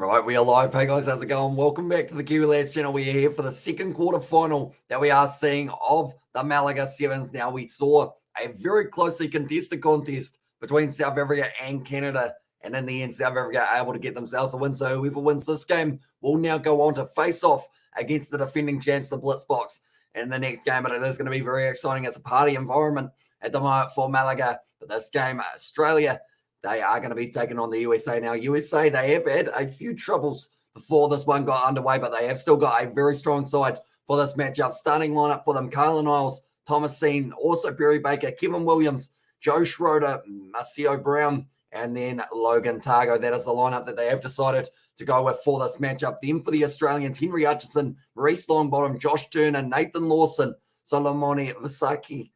Right, we are live. Hey guys, how's it going? Welcome back to the Kiwi Lads channel. We are here for the second quarter final that we are seeing of the Malaga Sevens. Now, we saw a very closely contested contest between South Africa and Canada. And in the end, South Africa are able to get themselves a win. So whoever wins this game will now go on to face off against the defending champs, the Blitzboks, in the next game. But it is going to be very exciting. It's a party environment at the moment for Malaga. But this game, Australia, they are going to be taking on the USA. Now, USA, they have had a few troubles before this one got underway, but they have still got a very strong side for this matchup. Starting lineup for them, Carlin Isles, Thomas Seen, also Perry Baker, Kevin Williams, Joe Schroeder, Marcio Brown, and then Logan Targo. That is the lineup that they have decided to go with for this matchup. Then for the Australians, Henry Hutchinson, Maurice Longbottom, Josh Turner, Nathan Lawson, Solomone Visaki,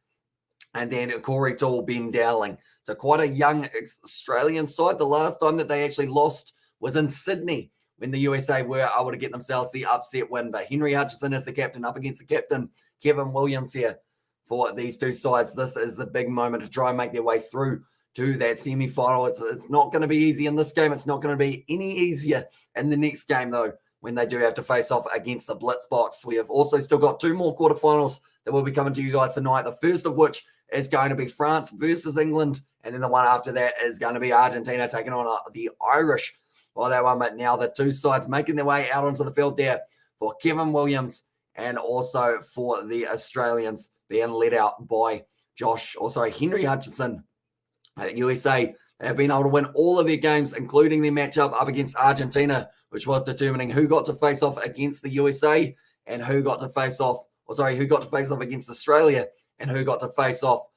and then Corey Toole, Ben Dowling. So quite a young Australian side. The last time that they actually lost was in Sydney when the USA were able to get themselves the upset win. But Henry Hutchinson is the captain up against the captain, Kevin Williams, here for these two sides. This is the big moment to try and make their way through to that semi-final. It's not going to be easy in this game. It's not going to be any easier in the next game, though, when they do have to face off against the Blitzboks. We have also still got two more quarterfinals that will be coming to you guys tonight. The first of which is going to be France versus England. And then the one after that is going to be Argentina taking on the Irish for that one. But now the two sides making their way out onto the field there for Kevin Williams and also for the Australians being led out by Henry Hutchinson. USA, they have been able to win all of their games, including their matchup up against Argentina, which was determining who got to face off against the USA and who got to face off against Australia and who got to face off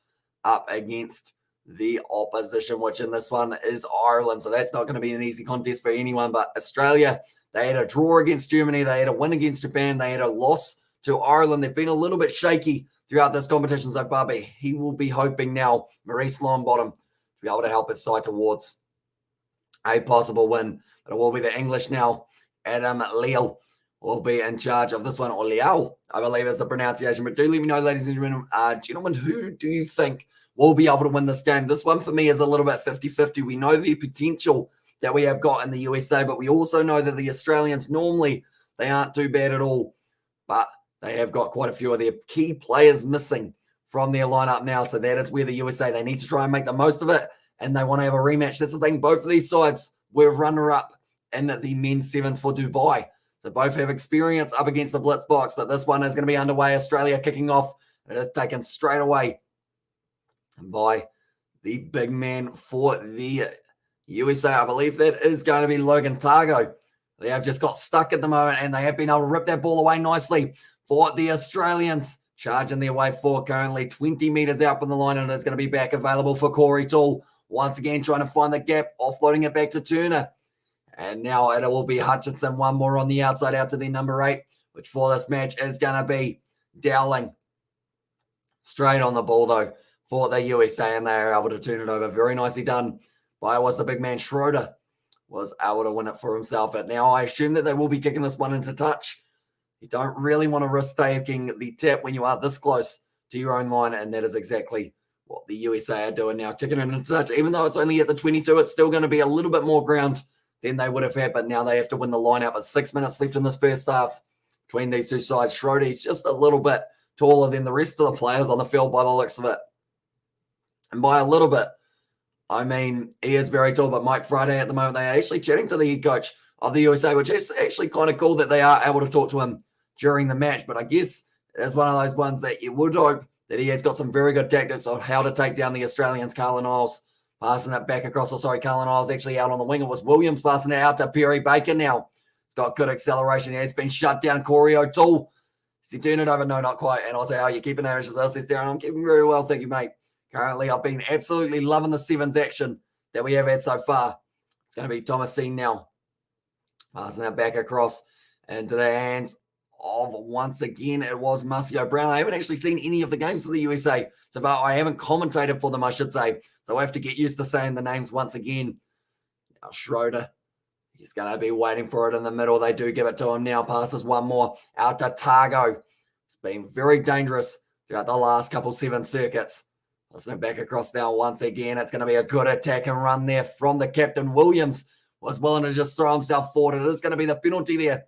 up against the opposition, which in this one is Ireland. So that's not going to be an easy contest for anyone. But Australia, they had a draw against Germany. They had a win against Japan. They had a loss to Ireland. They've been a little bit shaky throughout this competition so far, but he will be hoping now, Maurice Longbottom, to be able to help his side towards a possible win. But it will be the English now. Adam Leal will be in charge of this one, or Leal, I believe is the pronunciation. But do let me know, ladies and gentlemen, who do you think will be able to win this game? This one for me is a little bit 50-50. We know the potential that we have got in the USA, but we also know that the Australians normally, they aren't too bad at all. But they have got quite a few of their key players missing from their lineup now. So that is where the USA, they need to try and make the most of it, and they want to have a rematch. That's the thing. Both of these sides were runner-up in the men's sevens for Dubai. So both have experience up against the Blitzboks, but this one is going to be underway. Australia kicking off. It is taken straight away by the big man for the USA. I believe that is going to be Logan Targo. They have just got stuck at the moment, and they have been able to rip that ball away nicely for the Australians. Charging their way forward, currently 20 meters out from the line, and it's going to be back available for Corey Toole. Once again, trying to find the gap, offloading it back to Turner. And now it will be Hutchinson, one more on the outside out to the number 8, which for this match is going to be Dowling. Straight on the ball, though, for the USA, and they are able to turn it over. Very nicely done by the big man Schroeder. Was able to win it for himself. And now I assume that they will be kicking this one into touch. You don't really want to risk taking the tap when you are this close to your own line, and that is exactly what the USA are doing now, kicking it into touch. Even though it's only at the 22, it's still going to be a little bit more ground than they would have had, but now they have to win the line out with 6 minutes left in this first half between these two sides. Schroeder's just a little bit taller than the rest of the players on the field by the looks of it. And by a little bit, I mean, he is very tall, but Mike Friday at the moment, they are actually chatting to the head coach of the USA, which is actually kind of cool that they are able to talk to him during the match. But I guess it's one of those ones that you would hope that he has got some very good tactics on how to take down the Australians. Carlin Isles passing it back across. Carlin Isles actually out on the wing. It was Williams passing it out to Perry Baker now. He's got good acceleration. It's been shut down. Corey O'Toole. Is he turning it over? No, not quite. And I'll say, how are you keeping there? Says down. I'm keeping very well, thank you, mate. Currently, I've been absolutely loving the sevens action that we have had so far. It's going to be Thomas Seen now. Passing it back across into the hands of, once again, it was Marcio Brown. I haven't actually seen any of the games for the USA so far. I haven't commentated for them, I should say. So I have to get used to saying the names once again. Now Schroeder, he's going to be waiting for it in the middle. They do give it to him now. Passes one more out to Targo. It's been very dangerous throughout the last couple 7 circuits. Passing it back across now once again. It's going to be a good attack and run there from the captain, Williams. was willing to just throw himself forward. It is going to be the penalty there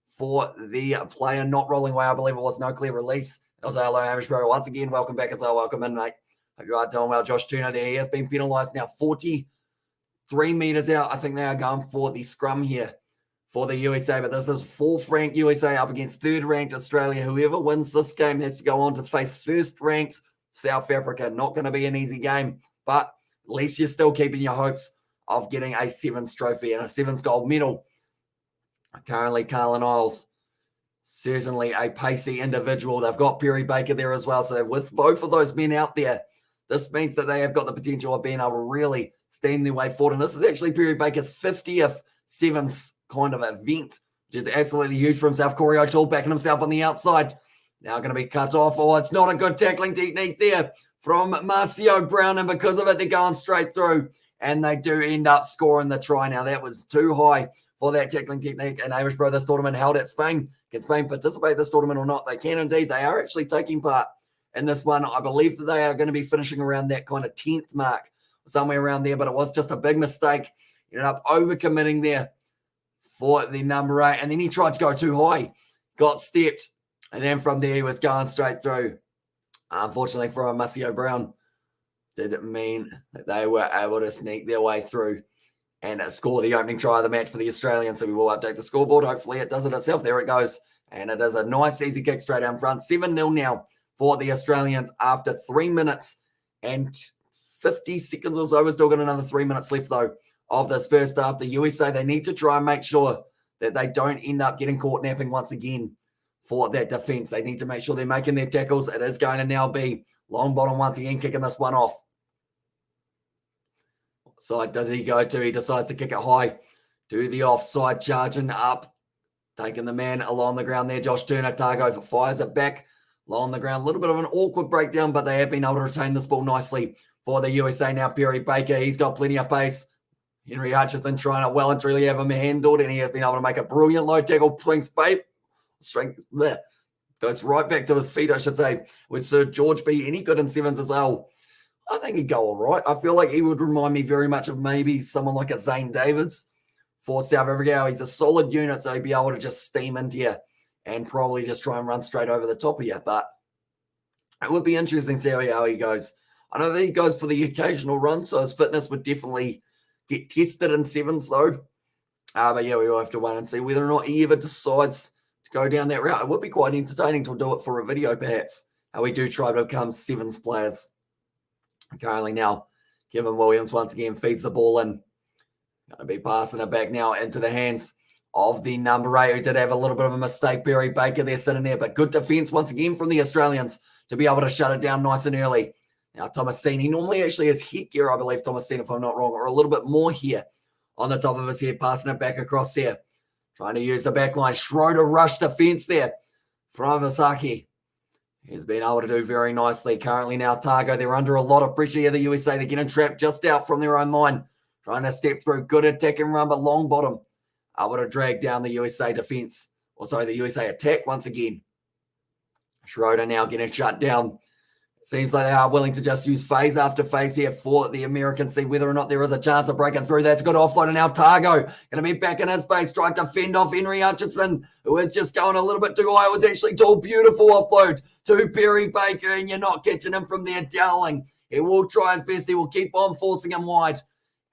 for the player not rolling away. I believe it was no clear release. It was hello, Hamish Bro. Once again, welcome back as well. Welcome in, mate. Hope you are doing well. Josh Tuna there. He has been penalised now 43 metres out. I think they are going for the scrum here for the USA, but this is 4th-ranked USA up against 3rd-ranked Australia. Whoever wins this game has to go on to face 1st-ranked South Africa. Not going to be an easy game, but at least you're still keeping your hopes of getting a Sevens trophy and a Sevens gold medal. Currently, Carlin Isles, certainly a pacey individual. They've got Perry Baker there as well. So with both of those men out there, this means that they have got the potential of being able to really steam their way forward. And this is actually Perry Baker's 50th Sevens kind of event, which is absolutely huge for himself. Corey O'Toole backing himself on the outside. Now going to be cut off. Oh, it's not a good tackling technique there from Marcio Brown. And because of it, they're going straight through. And they do end up scoring the try. Now, that was too high for that tackling technique. And Irish Bro, this tournament held at Spain. Can Spain participate in this tournament or not? They can indeed. They are actually taking part in this one. I believe that they are going to be finishing around that kind of 10th mark, somewhere around there. But it was just a big mistake. Ended up overcommitting there for the number 8. And then he tried to go too high. Got stepped. And then from there, he was going straight through. Unfortunately for Marcio Brown, didn't mean that they were able to sneak their way through and score the opening try of the match for the Australians. So we will update the scoreboard. Hopefully it does it itself. There it goes. And it is a nice, easy kick straight down front. 7-0 now for the Australians after 3 minutes and 50 seconds or so. We've still got another 3 minutes left, though, of this first half. The USA, they need to try and make sure that they don't end up getting caught napping once again for that defense. They need to make sure they're making their tackles. It is going to now be Longbottom once again kicking this one off. Side does he go to? He decides to kick it high to the offside, charging up, taking the man along the ground there. Josh Turner, Targo fires it back along the ground. A little bit of an awkward breakdown, but they have been able to retain this ball nicely for the USA. Now Perry Baker, he's got plenty of pace. Henry Hutchinson trying to well and truly have him handled, and he has been able to make a brilliant low tackle. Strength there. Goes right back to his feet, I should say. Would Sir George be any good in sevens as well? I think he'd go all right. I feel like he would remind me very much of maybe someone like a Zane Davids for South Africa. He's a solid unit, so he'd be able to just steam into you and probably just try and run straight over the top of you. But it would be interesting to see how he goes. I know that he goes for the occasional run, so his fitness would definitely get tested in sevens, though. But yeah, we will have to wait and see whether or not he ever decides to go down that route. It would be quite entertaining to do it for a video, perhaps, how we do try to become sevens players. Currently now, Kevin Williams once again feeds the ball in. Going to be passing it back now into the hands of the number 8, who did have a little bit of a mistake. Perry Baker there sitting there, but good defense once again from the Australians to be able to shut it down nice and early. Now, Thomasini normally actually has headgear, I believe, Thomasini, if I'm not wrong, or a little bit more here on the top of his head, passing it back across here. Trying to use the back line. Schroeder rush defense there from Vasaki. He's been able to do very nicely. Currently now, Targo, they're under a lot of pressure here, the USA. They're getting trapped just out from their own line. Trying to step through. Good attack and run, but long bottom. Able to drag down the USA defense. Or sorry, the USA attack once again. Schroeder now getting shut down. Seems like they are willing to just use phase after phase here for the Americans. See whether or not there is a chance of breaking through. That's good offload. And now Targo going to be back in his space, trying to fend off Henry Hutchinson, who is just going a little bit too high. It was actually too beautiful offload to Perry Baker, and you're not catching him from there, Dowling. He will try his best. He will keep on forcing him wide.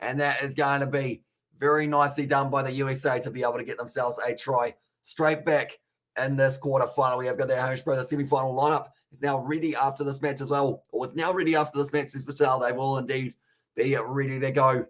And that is going to be very nicely done by the USA to be able to get themselves a try straight back in this quarterfinal. We have got their Hamish Pro, the semi-final lineup. Is now ready after this match as well, or is now ready after this match. This Patel, they will indeed be ready to go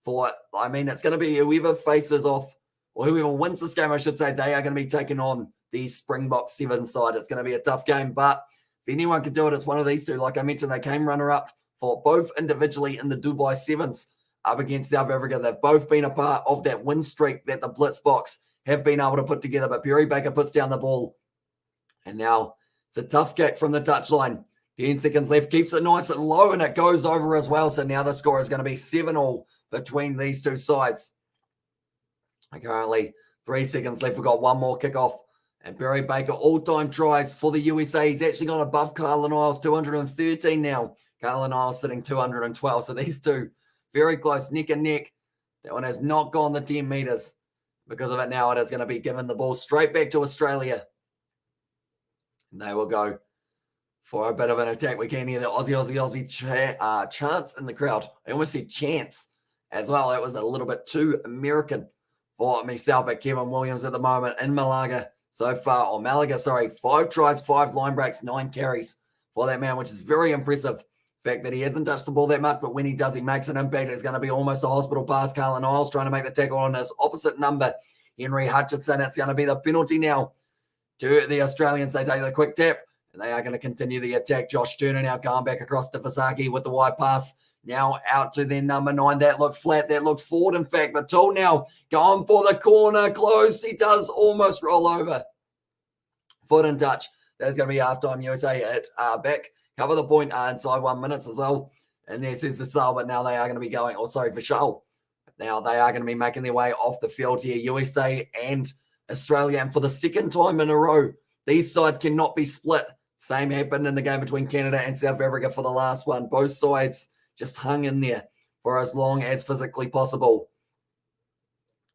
for it. I mean, it's going to be whoever faces off, or whoever wins this game, I should say, they are going to be taking on the Springbok Sevens side. It's going to be a tough game, but if anyone can do it, it's one of these two. Like I mentioned, they came runner-up for both individually in the Dubai Sevens up against South Africa. They've both been a part of that win streak that the Blitzboks have been able to put together, but Perry Baker puts down the ball, and now it's a tough kick from the touchline. 10 seconds left. Keeps it nice and low, and it goes over as well. So now the score is going to be 7-all between these two sides. Currently, 3 seconds left. We've got one more kickoff. And Perry Baker, all-time tries for the USA. He's actually gone above Carlin Isles, 213 now. Carlin Isles sitting 212. So these two very close, neck and neck. That one has not gone the 10 metres. Because of it now, it is going to be given the ball straight back to Australia. And they will go for a bit of an attack. We can hear the Aussie chants in the crowd. I almost said chants as well. That was a little bit too American for myself. But Kevin Williams at the moment in Malaga so far, or Malaga, sorry, 5 tries, 5 line breaks, 9 carries for that man, which is very impressive. The fact that he hasn't touched the ball that much, but when he does, he makes an impact. It's going to be almost a hospital pass. Carlin Isles trying to make the tackle on his opposite number, Henry Hutchinson. It's going to be the penalty now to the Australians. They take the quick tap, and they are going to continue the attack. Josh Turner now going back across to Fasaki with the wide pass. Now out to their number 9. That looked flat. That looked forward, in fact. But Toole now going for the corner. Close. He does almost roll over. Foot and touch. That is going to be halftime. USA at back. Cover the point inside 1 minute as well. And this is Vishal, but now they are going to be going, Vishal. Now they are going to be making their way off the field here. USA and Australia. And for the second time in a row, these sides cannot be split. Same happened in the game between Canada and South Africa for the last one. Both sides just hung in there for as long as physically possible.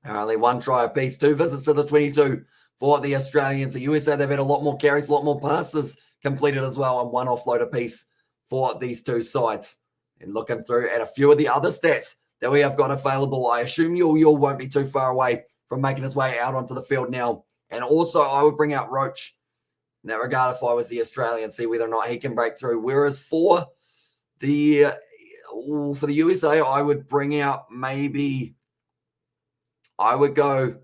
Only 1 try apiece, 2 visits to the 22 for the Australians. The USA, they've had a lot more carries, a lot more passes completed as well, and 1 offload apiece for these 2 sides. And looking through at a few of the other stats that we have got available, I assume Yul won't be too far away from making his way out onto the field now. And also, I would bring out Roach in that regard if I was the Australian, see whether or not he can break through. Whereas for the USA, I would bring out I would go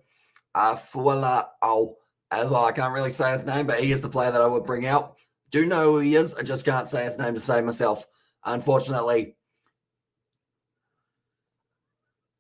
Fuala as well. I can't really say his name, but he is the player that I would bring out. Do know who he is. I just can't say his name to save myself, unfortunately.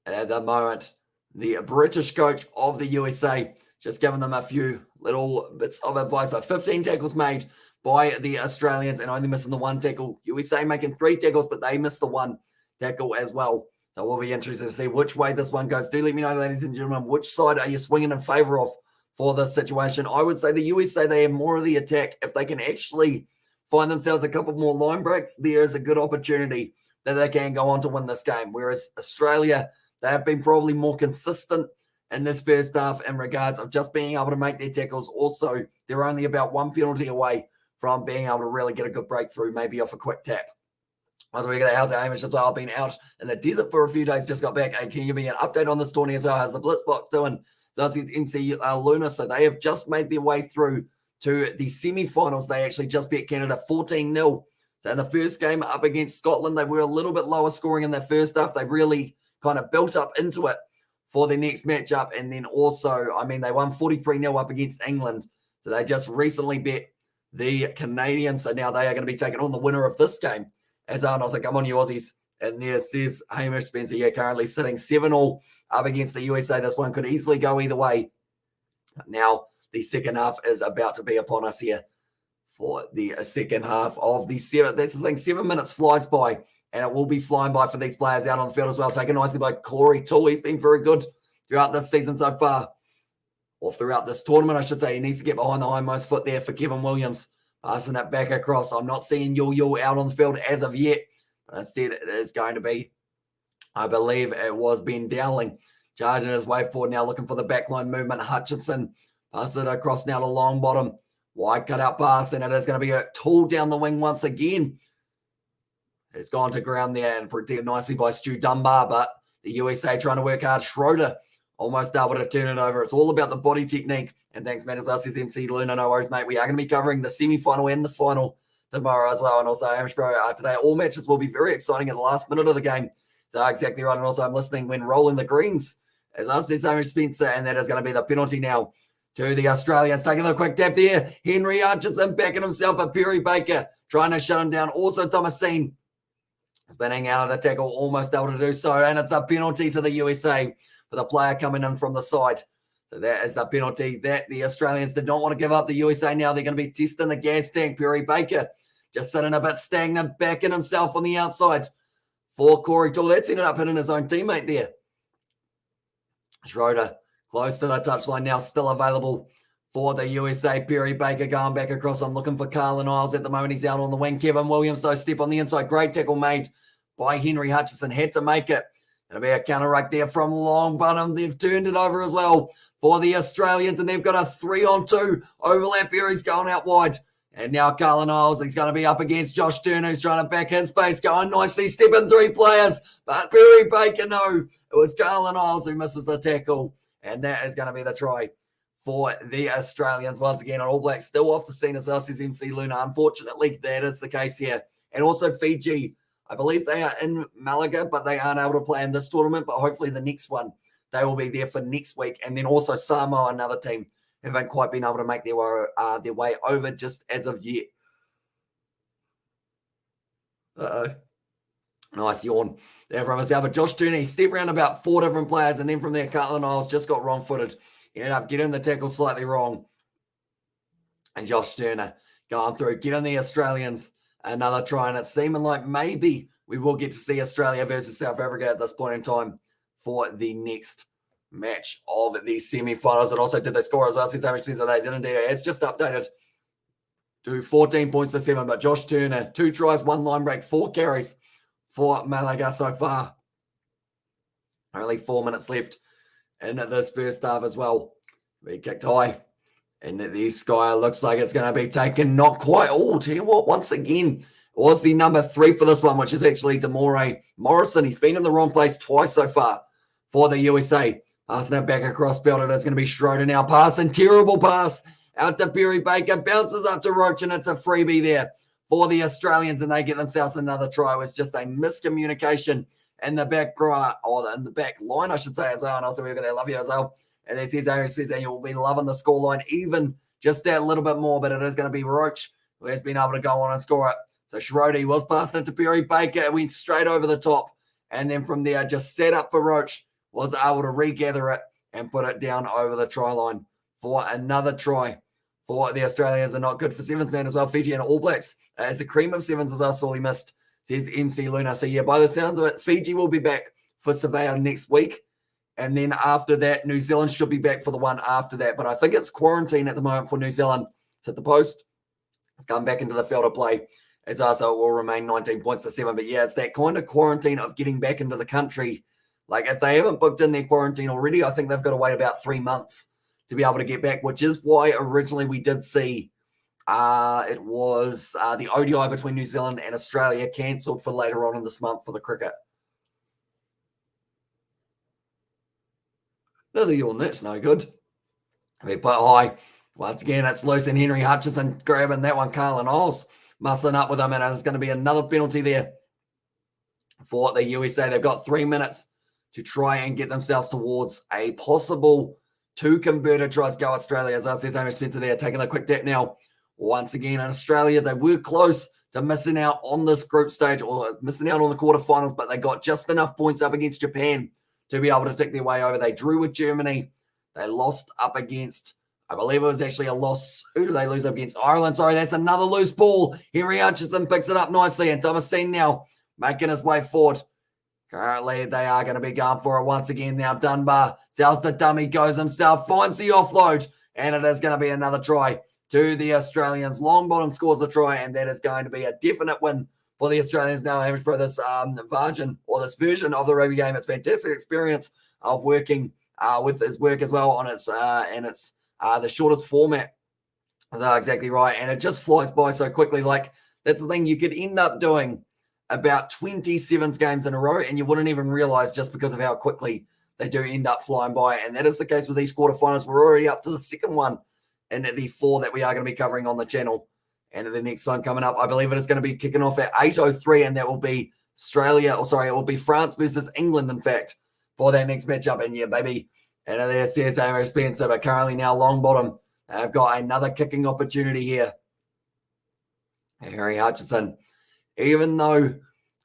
At the moment, the British coach of the USA just giving them a few little bits of advice. But 15 tackles made by the Australians and only missing the 1 tackle. USA making 3 tackles, but they missed the 1 tackle as well. So we'll be interested to see which way this one goes. Do let me know, ladies and gentlemen, which side are you swinging in favour of for this situation? I would say the USA, they have more of the attack. If they can actually find themselves a couple more line breaks, there is a good opportunity that they can go on to win this game. Whereas Australia, they have been probably more consistent in this first half in regards of just being able to make their tackles. Also, they're only about 1 penalty away from being able to really get a good breakthrough, maybe off a quick tap. As we get how's Hamish as well? I've been out in the desert for a few days, just got back. Can you give me an update on this tourney as well? How's the Blitzbox doing? So it's NC Luna. So they have just made their way through to the semi-finals. They actually just beat Canada 14-0. So in the first game up against Scotland, they were a little bit lower scoring in that first half. They really kind of built up into it for their next matchup. And then also, they won 43-0 up against England. So they just recently beat the Canadians. So now they are going to be taking on the winner of this game. As Arnold's like, come on, you Aussies. And there says Hamish Spencer, currently sitting 7-all up against the USA. This one could easily go either way. Now, the second half is about to be upon us here for the second half of the 7. That's the thing, 7 minutes flies by, and it will be flying by for these players out on the field as well. Taken nicely by Corey Toole. He's been very good throughout this season so far, or throughout this tournament, I should say. He needs to get behind the hindmost foot there for Kevin Williams. Passing it back across. I'm not seeing Yul out on the field as of yet. But instead, it is going to be, I believe it was Ben Dowling charging his way forward now, looking for the backline movement. Hutchinson pass it across now to long bottom. Wide cutout pass, and it is going to be a Toole down the wing once again. It's gone to ground there and protected nicely by Stu Dunbar, but the USA trying to work hard. Schroeder almost able to turn it over. It's all about the body technique. And thanks, man, as us as MC Luna. No worries, mate. We are going to be covering the semi-final and the final tomorrow as well. And also, Hamish Bro, today all matches will be very exciting at the last minute of the game. So exactly right. And also, I'm listening when rolling the greens. As us as Hamish Spencer, and that is going to be the penalty now to the Australians. Taking a quick tap there. Henry Hutchinson backing himself, but Perry Baker trying to shut him down. Also, Thomasine spinning out of the tackle, almost able to do so. And it's a penalty to the USA for the player coming in from the side. So that is the penalty that the Australians did not want to give up. The USA now, they're going to be testing the gas tank. Perry Baker just sitting a bit stagnant, backing himself on the outside for Corey Toole. That's ended up hitting his own teammate there. Schroeder close to the touchline now, still available for the USA. Perry Baker going back across. I'm looking for Carlin Isles at the moment. He's out on the wing. Kevin Williams, though, step on the inside. Great tackle made by Henry Hutchinson. Had to make it It'll be a counter right there from long bottom. They've turned it over as well for the Australians, and they've got a 3-on-2 overlap here. He's going out wide. And now Carlin Isles, he's going to be up against Josh Turner, who's trying to back his space, going nicely, stepping 3 players. But Perry Baker, no. It was Carlin Isles who misses the tackle. And that is going to be the try for the Australians. Once again, All Blacks still off the scene as us as MC Luna. Unfortunately, that is the case here. And also Fiji, I believe they are in Malaga, but they aren't able to play in this tournament. But hopefully the next one, they will be there for next week. And then also Samoa, another team, haven't quite been able to make their way over just as of yet. Nice yawn there from us. But Josh Turner, he stepped around about 4 different players, and then from there, Carlin Isles just got wrong-footed. He ended up getting the tackle slightly wrong. And Josh Turner going through, getting the Australians another try, and it's seeming like maybe we will get to see Australia versus South Africa at this point in time for the next match of the semi-finals. And also did they score as well? Since they didn't do it. It's just updated to 14 points to 7. But Josh Turner, 2 tries, 1 line break, 4 carries for Malaga so far. Only 4 minutes left in this first half as well. Be kicked high. And this guy looks like it's going to be taken not quite all. Tell you what, once again, it was the number 3 for this one, which is actually Demore Morrison. He's been in the wrong place twice so far for the USA. Passing it back across field. It is going to be Schroeder now. Passing, terrible pass out to Perry Baker. Bounces up to Roach, and it's a freebie there for the Australians, and they get themselves another try. It was just a miscommunication in the back or in the back line, I should say, as well. And also, we've got that love you as well. And this is Aaron Smith, and you will be loving the scoreline even just that little bit more, but it is going to be Roach who has been able to go on and score it. So Schroeder was passing it to Perry Baker. It went straight over the top, and then from there, just set up for Roach. Was able to regather it and put it down over the try line for another try for the Australians. And not good for Sevens, man, as well. Fiji and All Blacks as the cream of Sevens as I sorely missed, says MC Luna. So, yeah, by the sounds of it, Fiji will be back for Surveyor next week. And then after that, New Zealand should be back for the one after that. But I think it's quarantine at the moment for New Zealand. It's at the post. It's come back into the field of play. It's also will remain 19 points to 7. But, yeah, it's that kind of quarantine of getting back into the country. Like, if they haven't booked in their quarantine already, I think they've got to wait about 3 months to be able to get back, which is why originally we did see it was the ODI between New Zealand and Australia cancelled for later on in this month for the cricket. Another yawn, that's no good. They put high. Once again, it's loose, and Henry Hutchinson grabbing that one. Carlin Isles muscling up with him, and there's going to be another penalty there for the USA. They've got 3 minutes to try and get themselves towards a possible 2 converted tries. Go Australia, as I said, Amy Spencer there, taking a quick tap now. Once again, in Australia, they were close to missing out on this group stage or missing out on the quarterfinals, but they got just enough points up against Japan to be able to take their way over. They drew with Germany. They lost up against, I believe it was actually a loss. Who did they lose up against? Ireland. Sorry, that's another loose ball. Henry Hutchinson picks it up nicely, and Thomasine now making his way forward. Currently, they are going to be going for it once again now. Dunbar sells the dummy, goes himself, finds the offload, and it is going to be another try to the Australians. Longbottom scores a try, and that is going to be a definite win for the Australians now. Hamish for this version of the rugby game. It's fantastic experience of working with his work as well on its the shortest format. So exactly right, and it just flies by so quickly. Like, that's the thing, you could end up doing about 20 Sevens games in a row, and you wouldn't even realize just because of how quickly they do end up flying by. And that is the case with these quarterfinals. We're already up to the second one and the 4 that we are going to be covering on the channel. And the next one coming up, I believe it is going to be kicking off at 8:03, and that will be it will be France versus England, in fact, for that next matchup. And yeah, baby, and there says Amo Spencer, but currently now Longbottom. They've got another kicking opportunity here. Harry Hutchinson, even though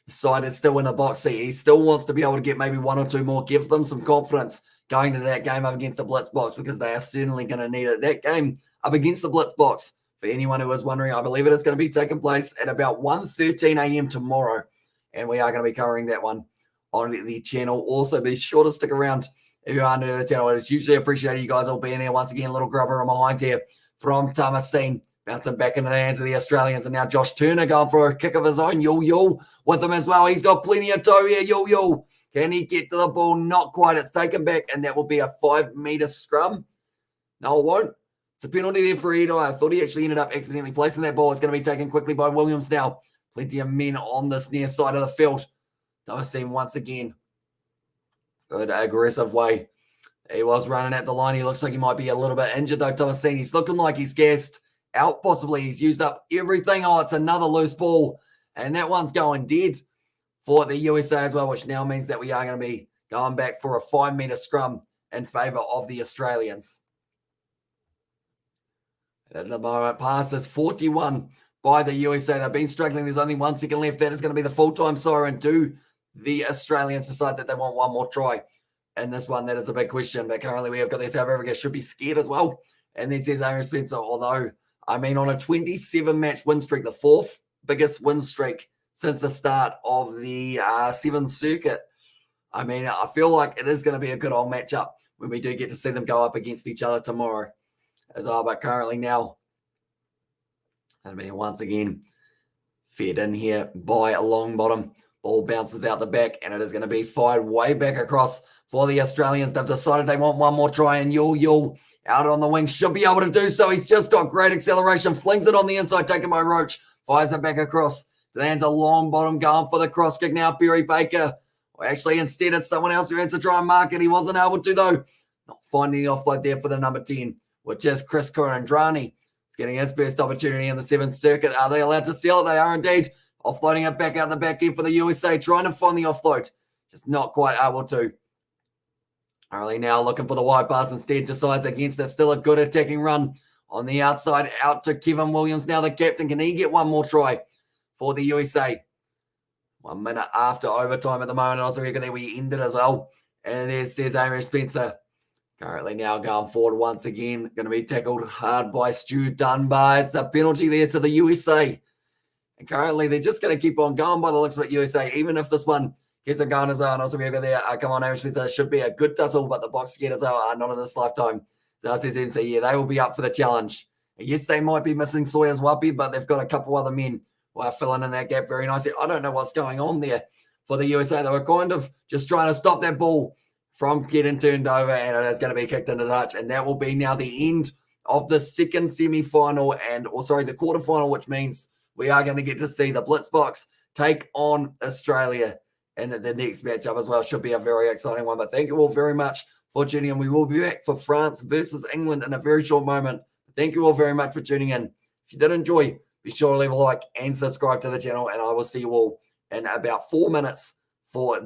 the side is still in the box seat, he still wants to be able to get maybe 1 or 2 more, give them some confidence going to that game up against the Blitz box, because they are certainly going to need it. That game up against the Blitz box, for anyone who was wondering, I believe it is going to be taking place at about 1:13 a.m. tomorrow, and we are going to be covering that one on the channel. Also, be sure to stick around if you are new to the channel. It is hugely appreciated you guys all being here. Once again, a little grubber on behind here from Thomasine. Bouncing back into the hands of the Australians. And now Josh Turner going for a kick of his own. Yul with him as well. He's got plenty of toe here. Yul Can he get to the ball? Not quite. It's taken back, and that will be a 5-meter scrum. No, it won't. It's a penalty there for Edo. I thought he actually ended up accidentally placing that ball. It's going to be taken quickly by Williams now. Plenty of men on this near side of the field. Thomasin once again. Good aggressive way. He was running at the line. He looks like he might be a little bit injured though, Thomasin. He's looking like he's gassed out possibly. He's used up everything. Oh, it's another loose ball. And that one's going dead for the USA as well, which now means that we are going to be going back for a 5-meter scrum in favour of the Australians. At the moment, pass is 41 by the USA. They've been struggling. There's only 1 second left. That is going to be the full-time siren. Do the Australians decide that they want one more try in this one? That is a big question. But currently we have got their South Africa should be scared as well. And then says Aaron Spencer, although, I mean, on a 27-match win streak, the 4th biggest win streak since the start of the Sevens circuit. I mean, I feel like it is going to be a good old matchup when we do get to see them go up against each other tomorrow. As well, but currently now, I mean, once again, fed in here by a long bottom. Ball bounces out the back, and it is going to be fired way back across for the Australians. They've decided they want one more try, and Yul out on the wing should be able to do so. He's just got great acceleration, flings it on the inside, taken by Roach, fires it back across. Lands a long bottom, going for the cross kick now, Barry Baker. Well, actually, instead, it's someone else who has to try and mark it. He wasn't able to, though. Not finding the offload there for the number 10. Which is Chris Kurandrani. He's getting his first opportunity in the 7th circuit. Are they allowed to steal it? They are indeed. Offloading it back out the back end for the USA, trying to find the offload. Just not quite able to. Early now looking for the wide pass, instead decides against it. Still a good attacking run on the outside, out to Kevin Williams. Now the captain, can he get one more try for the USA? 1 minute after overtime at the moment. Also, there we ended as well. And there says Aaron Spencer. Currently now going forward once again. Going to be tackled hard by Stu Dunbar. It's a penalty there to the USA. And currently they're just going to keep on going by the looks of it, USA. Even if this one gets a gun as well. And also over there, come on, Aaron Spencer. Should be a good tussle, but the box getters are not in this lifetime. So I says MC, yeah, they will be up for the challenge. And yes, they might be missing Sawyer's Wapi, but they've got a couple other men who are filling in that gap very nicely. I don't know what's going on there for the USA. They were kind of just trying to stop that ball from getting turned over, and it is going to be kicked into touch. And that will be now the end of the second semi-final, and the quarterfinal, which means we are going to get to see the Blitzboks take on Australia in the next matchup as well. Should be a very exciting one. But thank you all very much for tuning in. We will be back for France versus England in a very short moment. Thank you all very much for tuning in. If you did enjoy, be sure to leave a like and subscribe to the channel, and I will see you all in about 4 minutes for